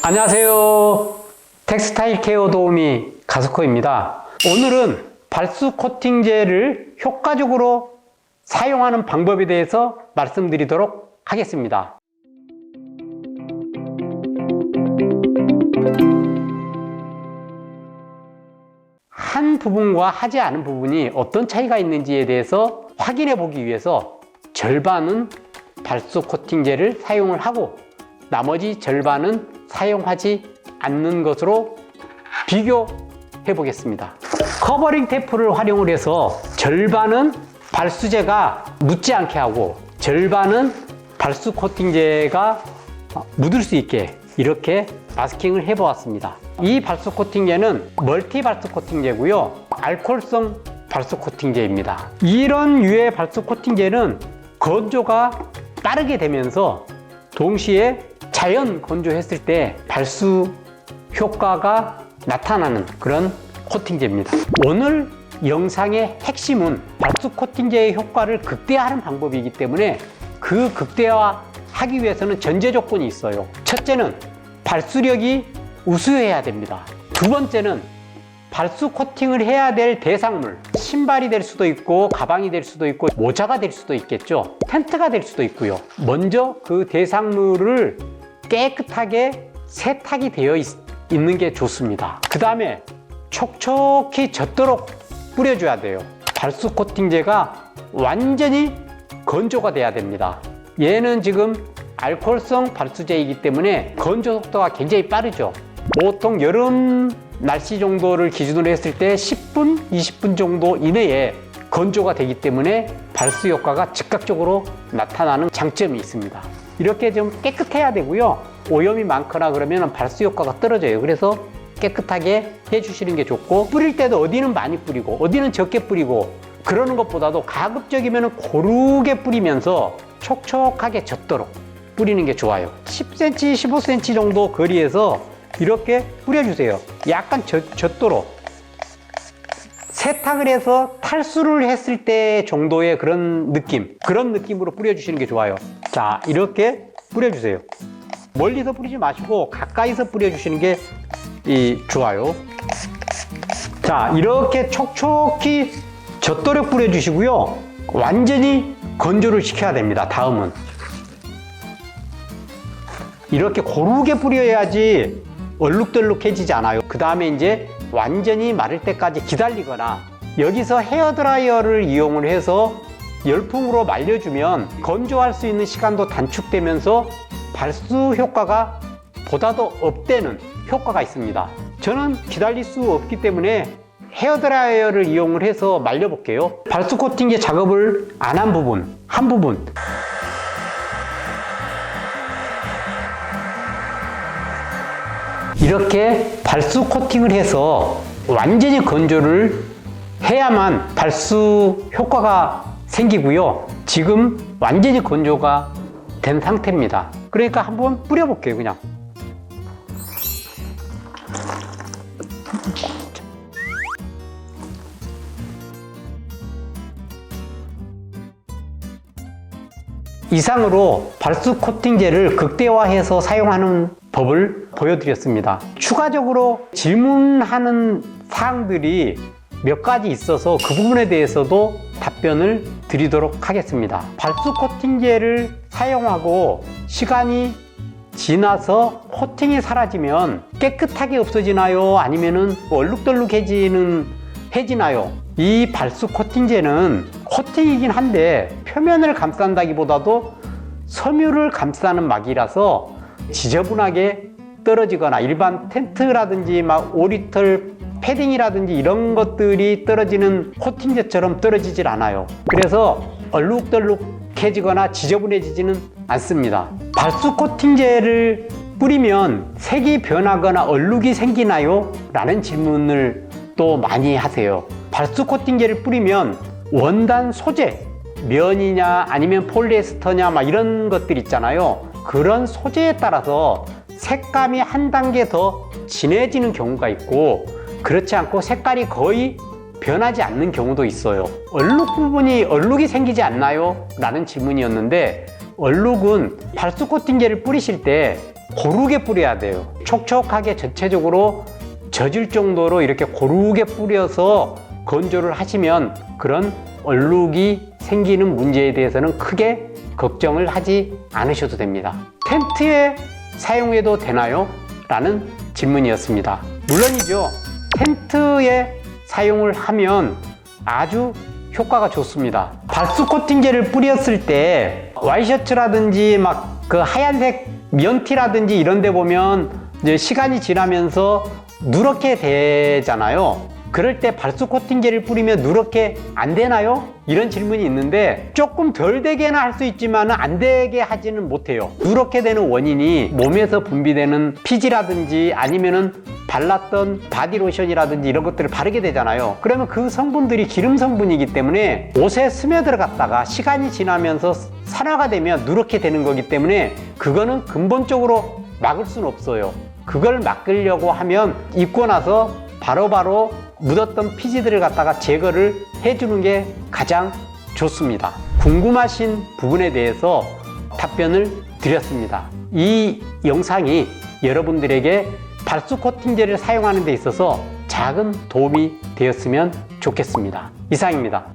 안녕하세요. 텍스타일 케어 도우미 가스코입니다. 오늘은 발수 코팅제를 효과적으로 사용하는 방법에 대해서 말씀드리도록 하겠습니다. 한 부분과 하지 않은 부분이 어떤 차이가 있는지에 대해서 확인해 보기 위해서 절반은 발수 코팅제를 사용을 하고 나머지 절반은 사용하지 않는 것으로 비교해 보겠습니다. 커버링 테이프를 활용을 해서 절반은 발수제가 묻지 않게 하고 절반은 발수 코팅제가 묻을 수 있게 이렇게 마스킹을 해 보았습니다. 이 발수 코팅제는 멀티 발수 코팅제고요, 알코올성 발수 코팅제입니다. 이런 유의 발수 코팅제는 건조가 빠르게 되면서 동시에 자연 건조했을 때 발수 효과가 나타나는 그런 코팅제입니다. 오늘 영상의 핵심은 발수 코팅제의 효과를 극대화하는 방법이기 때문에 그 극대화하기 위해서는 전제 조건이 있어요. 첫째는 발수력이 우수해야 됩니다. 두 번째는 발수 코팅을 해야 될 대상물, 신발이 될 수도 있고 가방이 될 수도 있고 모자가 될 수도 있겠죠. 텐트가 될 수도 있고요. 먼저 그 대상물을 깨끗하게 세탁이 되어 있는 게 좋습니다. 그 다음에 촉촉히 젖도록 뿌려줘야 돼요. 발수 코팅제가 완전히 건조가 돼야 됩니다. 얘는 지금 알코올성 발수제이기 때문에 건조 속도가 굉장히 빠르죠. 보통 여름 날씨 정도를 기준으로 했을 때 10분, 20분 정도 이내에 건조가 되기 때문에 발수 효과가 즉각적으로 나타나는 장점이 있습니다. 이렇게 좀 깨끗해야 되고요. 오염이 많거나 그러면 발수 효과가 떨어져요. 그래서 깨끗하게 해주시는 게 좋고, 뿌릴 때도 어디는 많이 뿌리고 어디는 적게 뿌리고 그러는 것보다도 가급적이면 고르게 뿌리면서 촉촉하게 젖도록 뿌리는 게 좋아요. 10cm, 15cm 정도 거리에서 이렇게 뿌려주세요. 약간 젖도록. 세탁을 해서 탈수를 했을 때 정도의 그런 느낌으로 뿌려주시는 게 좋아요. 자, 이렇게 뿌려주세요. 멀리서 뿌리지 마시고 가까이서 뿌려주시는 게 좋아요. 자, 이렇게 촉촉히 젖도록 뿌려주시고요. 완전히 건조를 시켜야 됩니다. 다음은 이렇게 고르게 뿌려야지 얼룩덜룩해지지 않아요. 그 다음에 이제 완전히 마를 때까지 기다리거나 여기서 헤어드라이어를 이용을 해서 열풍으로 말려주면 건조할 수 있는 시간도 단축되면서 발수 효과가 보다도 업되는 효과가 있습니다. 저는 기다릴 수 없기 때문에 헤어드라이어를 이용을 해서 말려볼게요. 발수 코팅제 작업을 안 한 부분, 한 부분 이렇게 발수 코팅을 해서 완전히 건조를 해야만 발수 효과가 생기고요. 지금 완전히 건조가 된 상태입니다. 그러니까 한번 뿌려볼게요. 그냥 이상으로 발수 코팅제를 극대화해서 사용하는 법을 보여드렸습니다. 추가적으로 질문하는 사항들이 몇 가지 있어서 그 부분에 대해서도 답변을 드리도록 하겠습니다. 발수 코팅제를 사용하고 시간이 지나서 코팅이 사라지면 깨끗하게 없어지나요? 아니면은 얼룩덜룩해지나요? 이 발수 코팅제는 코팅이긴 한데 표면을 감싼다기보다도 섬유를 감싸는 막이라서 지저분하게 떨어지거나 일반 텐트라든지 막 오리털 패딩이라든지 이런 것들이 떨어지는 코팅제처럼 떨어지질 않아요. 그래서 얼룩덜룩해지거나 지저분해지지는 않습니다. 발수 코팅제를 뿌리면 색이 변하거나 얼룩이 생기나요? 라는 질문을 또 많이 하세요. 발수 코팅제를 뿌리면 원단 소재, 면이냐 아니면 폴리에스터냐 막 이런 것들 있잖아요. 그런 소재에 따라서 색감이 한 단계 더 진해지는 경우가 있고, 그렇지 않고 색깔이 거의 변하지 않는 경우도 있어요. 얼룩이 생기지 않나요? 라는 질문이었는데, 얼룩은 발수 코팅제를 뿌리실 때 고르게 뿌려야 돼요. 촉촉하게 전체적으로 젖을 정도로 이렇게 고르게 뿌려서 건조를 하시면 그런 얼룩이 생기는 문제에 대해서는 크게 걱정을 하지 않으셔도 됩니다. 텐트에 사용해도 되나요? 라는 질문이었습니다. 물론이죠. 텐트에 사용을 하면 아주 효과가 좋습니다. 발수 코팅제를 뿌렸을 때 와이셔츠라든지 막 그 하얀색 면티라든지 이런 데 보면 이제 시간이 지나면서 누렇게 되잖아요. 그럴 때 발수 코팅제를 뿌리면 누렇게 안 되나요? 이런 질문이 있는데 조금 덜 되게는 할 수 있지만 안 되게 하지는 못해요. 누렇게 되는 원인이 몸에서 분비되는 피지라든지 아니면은 발랐던 바디로션이라든지 이런 것들을 바르게 되잖아요. 그러면 그 성분들이 기름 성분이기 때문에 옷에 스며들어갔다가 시간이 지나면서 산화가 되면 누렇게 되는 거기 때문에 그거는 근본적으로 막을 수는 없어요. 그걸 막으려고 하면 입고 나서 바로바로 묻었던 피지들을 갖다가 제거를 해주는 게 가장 좋습니다. 궁금하신 부분에 대해서 답변을 드렸습니다. 이 영상이 여러분들에게 발수 코팅제를 사용하는 데 있어서 작은 도움이 되었으면 좋겠습니다. 이상입니다.